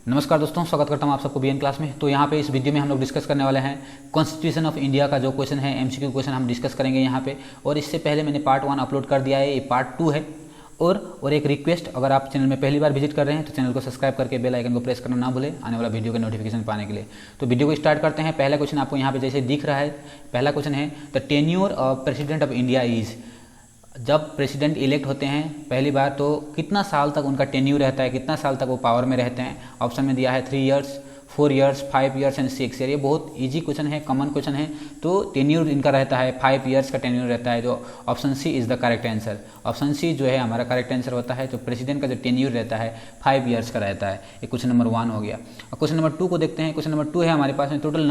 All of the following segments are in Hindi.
नमस्कार दोस्तों, स्वागत करता हूं आप सबको बीएन क्लास में। तो यहाँ पे इस वीडियो में हम लोग डिस्कस करने वाले हैं कॉन्स्टिट्यूशन ऑफ इंडिया का जो क्वेश्चन है, एमसीक्यू क्वेश्चन हम डिस्कस करेंगे यहाँ पे। और इससे पहले मैंने पार्ट 1 अपलोड कर दिया है, ये पार्ट 2 है। और एक रिक्वेस्ट, अगर आप चैनल में पहली बार विजिट कर रहे हैं तो चैनल को सब्सक्राइब करके बेल आइकन को प्रेस करना ना भूलें आने वाला वीडियो के नोटिफिकेशन पाने के लिए। तो वीडियो को स्टार्ट करते हैं। पहला क्वेश्चन आपको यहाँ पे जैसे दिख रहा है, पहला क्वेश्चन है the tenure of president of India is. जब प्रेसिडेंट इलेक्ट होते हैं पहली बार तो कितना साल तक उनका टेन्यूर रहता है, कितना साल तक वो पावर में रहते हैं। ऑप्शन में दिया है 3 years, 4 years, 5 years and 6 year. ये बहुत इजी क्वेश्चन है, कॉमन क्वेश्चन है। तो टेन्यूर इनका रहता है 5 इयर्स का टेन्यूर रहता है। जो option C is the correct answer. Option C जो है हमारा करेक्ट आंसर होता है। तो प्रेसिडेंट का जो टेन्यूर रहता है 5 इयर्स का रहता है। ये क्वेश्चन नंबर 1 हो गया। और क्वेश्चन नंबर 2 को देखते हैं। क्वेश्चन नंबर 2 है हमारे पास में total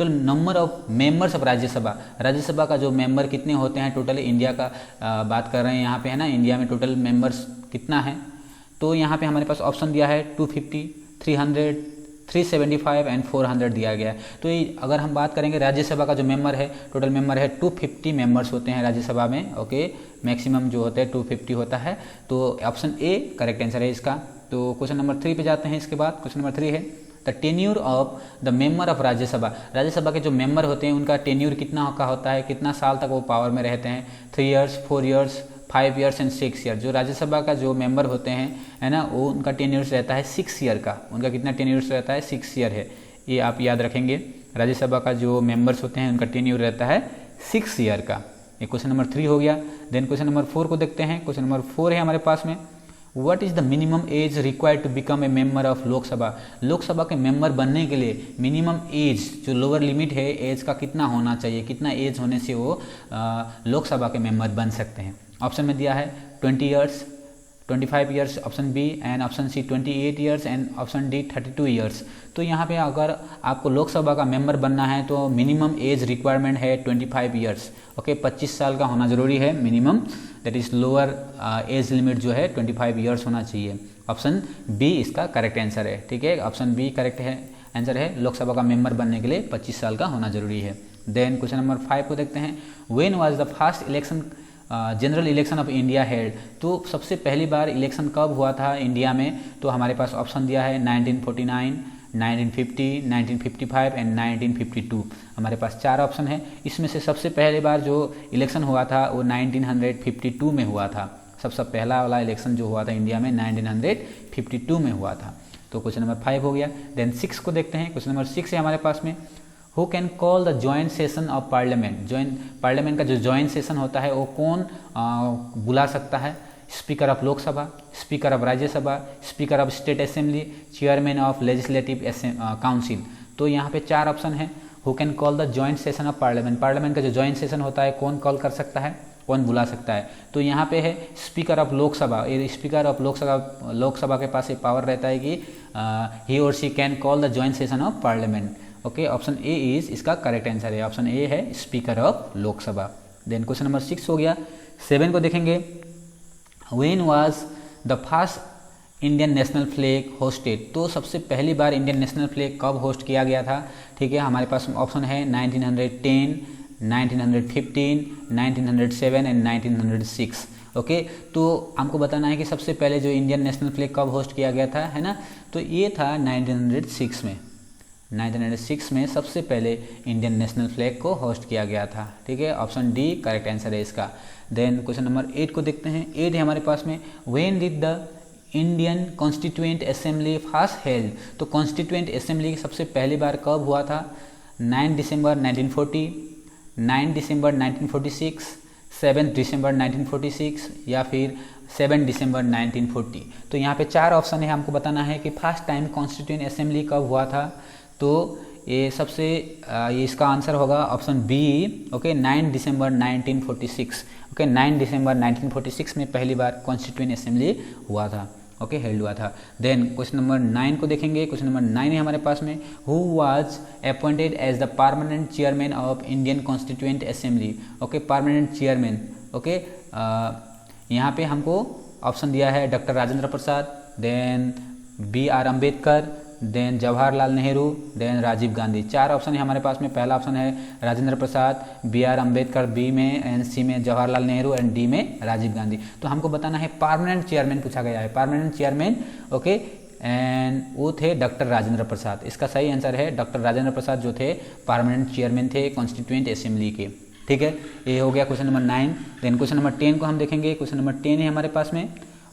number of members of Rajya Sabha. Rajya Sabha का जो मेंबर कितने होते हैं टोटल इंडिया का बात कर रहे हैं यहाँ पे, है ना। इंडिया में टोटल मेंबर्स कितना है, तो यहाँ पे हमारे पास ऑप्शन दिया है 250, 300, 375 एंड 400 दिया गया है। तो अगर हम बात करेंगे राज्यसभा का जो मेंबर है, टोटल मेंबर है 250 मेंबर्स होते हैं राज्यसभा में। ओके, मैक्सिमम जो होते हैं 250 होता है। तो ऑप्शन ए करेक्ट आंसर है इसका। तो क्वेश्चन नंबर 3 पे जाते हैं। इसके बाद क्वेश्चन नंबर 3 है the tenure of the member of Rajya Sabha. Rajya Sabha के जो मेंबर होते हैं उनका टेन्यूर कितना का होता है, कितना साल तक वो पावर में रहते हैं। 3 years, 4 years, 5 years and 6 year. जो राज्यसभा का जो मेंबर होते हैं, है ना, वो उनका टेन्यूर्स रहता है 6 ईयर का। उनका कितना टेन्यूर्स रहता है, 6 ईयर है। ये आप याद रखेंगे। राज्यसभा का जो मेंबर्स होते हैं उनका टेन्यूर रहता है 6 ईयर का। ये क्वेश्चन नंबर 3 हो गया। देन क्वेश्चन नंबर 4 को देखते हैं। क्वेश्चन नंबर 4 है हमारे पास में what is the minimum age required to become a member of Lok Sabha. Lok Sabha के मेंबर बनने के लिए मिनिमम एज, जो लोअर लिमिट है एज का, कितना होना चाहिए, कितना एज होने से वो लोकसभा के मेंबर बन सकते हैं। ऑप्शन में दिया है 20 years, 25 years option B, and option C 28 years and option D 32 years. तो यहाँ पे अगर आपको लोकसभा का मेंबर बनना है तो मिनिमम एज रिक्वायरमेंट है 25 इयर्स। ओके, 25 साल का होना जरूरी है minimum. That is lower age limit जो है 25 इयर्स होना चाहिए। ऑप्शन बी इसका करेक्ट आंसर है। ठीक है, ऑप्शन बी करेक्ट है, आंसर है। लोकसभा का मेंबर बनने के लिए 25 साल का होना जरूरी है। देन क्वेश्चन नंबर 5 को देखते हैं। When was the first election general election of India held. तो सबसे पहली बार इलेक्शन कब हुआ था इंडिया में, तो हमारे पास ऑप्शन दिया है 1949, 1950, 1955 एंड 1952। हमारे पास 4 ऑप्शन है। इसमें से सबसे पहली बार जो इलेक्शन हुआ था वो 1952 में हुआ था। सबसे पहला वाला इलेक्शन जो हुआ था इंडिया में 1952 में हुआ था। तो क्वेश्चन नंबर 5 हो गया। देन 6 को देखते हैं। क्वेश्चन नंबर 6 है हमारे पास में who can call the joint session of parliament. Parliament का जो जॉइंट सेशन होता है वो कौन बुला सकता है। Speaker of Lok Sabha, speaker of Rajya Sabha, speaker of state assembly, chairman of legislative council. तो यहाँ पे 4 ऑप्शन है। Who can call the joint session of parliament. Parliament का जो जॉइंट सेशन होता है कौन कॉल कर सकता है, कौन बुला सकता है। तो यहाँ पे है स्पीकर ऑफ लोकसभा। ये स्पीकर ऑफ लोकसभा के पास ये पावर रहता है कि he or she can call the joint session of parliament. Okay, option A is इसका करेक्ट आंसर है। ऑप्शन ए है speaker of Lok Sabha. Then question number 6 हो गया। 7 को देखेंगे। When was the first Indian national flag hoisted. तो सबसे पहली बार इंडियन नेशनल फ्लैग कब होस्ट किया गया था। ठीक है, हमारे पास ऑप्शन है 1910, 1915, 1907 एंड 1906। ओके, तो हमको बताना है कि सबसे पहले जो इंडियन नेशनल फ्लैग कब होस्ट किया गया था, है ना। तो ये था 1906 में। 1906 में सबसे पहले इंडियन नेशनल फ्लैग को होस्ट किया गया था। ठीक है, ऑप्शन डी करेक्ट आंसर है इसका। देन क्वेश्चन नंबर 8 को देखते हैं। 8 है हमारे पास में when did the Indian constituent assembly first held. तो कॉन्स्टिट्यूएंट असेंबली सबसे पहली बार कब हुआ था। 9 दिसंबर 1940, 9 दिसंबर 1946, 7 दिसंबर 1946 या फिर 7 दिसंबर 1940। तो यहाँ पे 4 ऑप्शन है। हमको बताना है कि फर्स्ट टाइम कॉन्स्टिट्यूएंट असेंबली कब हुआ था। तो ये सबसे ये इसका आंसर होगा ऑप्शन बी। ओके, 9 दिसंबर 1946। ओके, 9 दिसंबर 1946 में पहली बार कॉन्स्टिट्यूएंट असेंबली हुआ था। ओके, हेल्ड हुआ था। देन क्वेश्चन नंबर 9 को देखेंगे। क्वेश्चन नंबर 9 है हमारे पास में who was appointed as the permanent chairman of Indian constituent assembly. Okay, permanent chairman. Okay, यहाँ पे हमको ऑप्शन दिया है doctor Rajendra Prasad, then BR Ambedkar, then Jawaharlal Nehru, then Rajiv Gandhi. 4 option है हमारे पास में। पहला ऑप्शन है राजेंद्र प्रसाद, BR अम्बेडकर, बी में, एंड सी में जवाहरलाल नेहरू, एंड डी में राजीव गांधी। तो हमको बताना है परमानेंट चेयरमैन पूछा गया है। परमानेंट चेयरमैन ओके एंड वो थे डॉक्टर राजेंद्र प्रसाद। इसका सही आंसर है डॉक्टर राजेंद्र प्रसाद, जो थे परमानेंट चेयरमैन थे कॉन्स्टिट्यूएंट असेंबली के। ठीक है, ये हो गया question number 9। Then question number 10 को हम देखेंगे। क्वेश्चन नंबर 10 है हमारे पास में,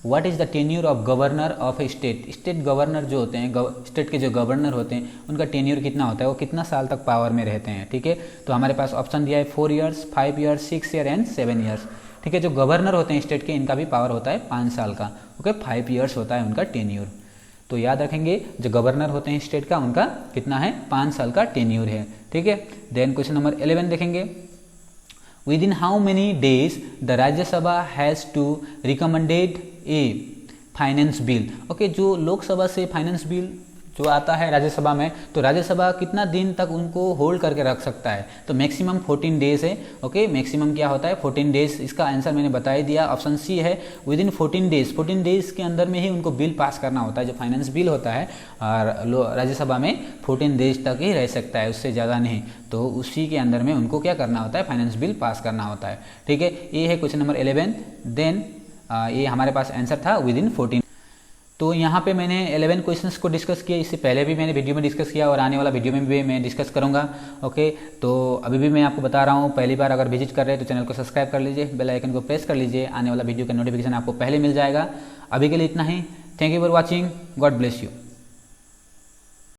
what is the tenure of governor of A state. State governor जो होते हैं, स्टेट के जो गवर्नर होते हैं, उनका टेन्यूर कितना होता है, वो कितना साल तक पावर में रहते हैं। ठीक है, तो हमारे पास ऑप्शन दिया है 4 years, 5 years, 6 year and 7 years. ठीक है, जो गवर्नर होते हैं स्टेट के, इनका भी पावर होता है 5 साल का। ओके, 5 ईयर्स होता है उनका टेन्यूर। तो याद रखेंगे, जो गवर्नर होते हैं स्टेट का, उनका कितना है, 5 साल का टेन्यूर है। ठीक है, देन क्वेश्चन नंबर 11 देखेंगे, within how many days the Rajya Sabha has to recommended a finance bill. Okay, जो लोकसभा से फाइनेंस बिल जो आता है राज्यसभा में, तो राज्यसभा कितना दिन तक उनको होल्ड करके रख सकता है, तो मैक्सिमम 14 डेज है। ओके, मैक्सिमम क्या होता है, 14 डेज। इसका आंसर मैंने बता ही दिया, ऑप्शन सी है, विद इन 14 डेज। 14 डेज के अंदर में ही उनको बिल पास करना होता है। जो फाइनेंस बिल होता है और राज्यसभा में 14 डेज तक ही रह सकता है, उससे ज़्यादा नहीं। तो उसी के अंदर में उनको क्या करना होता है, फाइनेंस बिल पास करना होता है। ठीक है, ये है क्वेश्चन नंबर 11। देन ये हमारे पास आंसर था विद इन 14। तो यहाँ पे मैंने 11 क्वेश्चंस को डिस्कस किया। इससे पहले भी मैंने वीडियो में डिस्कस किया और आने वाला वीडियो में भी मैं डिस्कस करूँगा। ओके, तो अभी भी मैं आपको बता रहा हूँ, पहली बार अगर विजिट कर रहे हैं तो चैनल को सब्सक्राइब कर लीजिए, बेल आइकन को प्रेस कर लीजिए, आने वाला वीडियो का नोटिफिकेशन आपको पहले मिल जाएगा। अभी के लिए इतना ही। Thank you for watching, God bless you.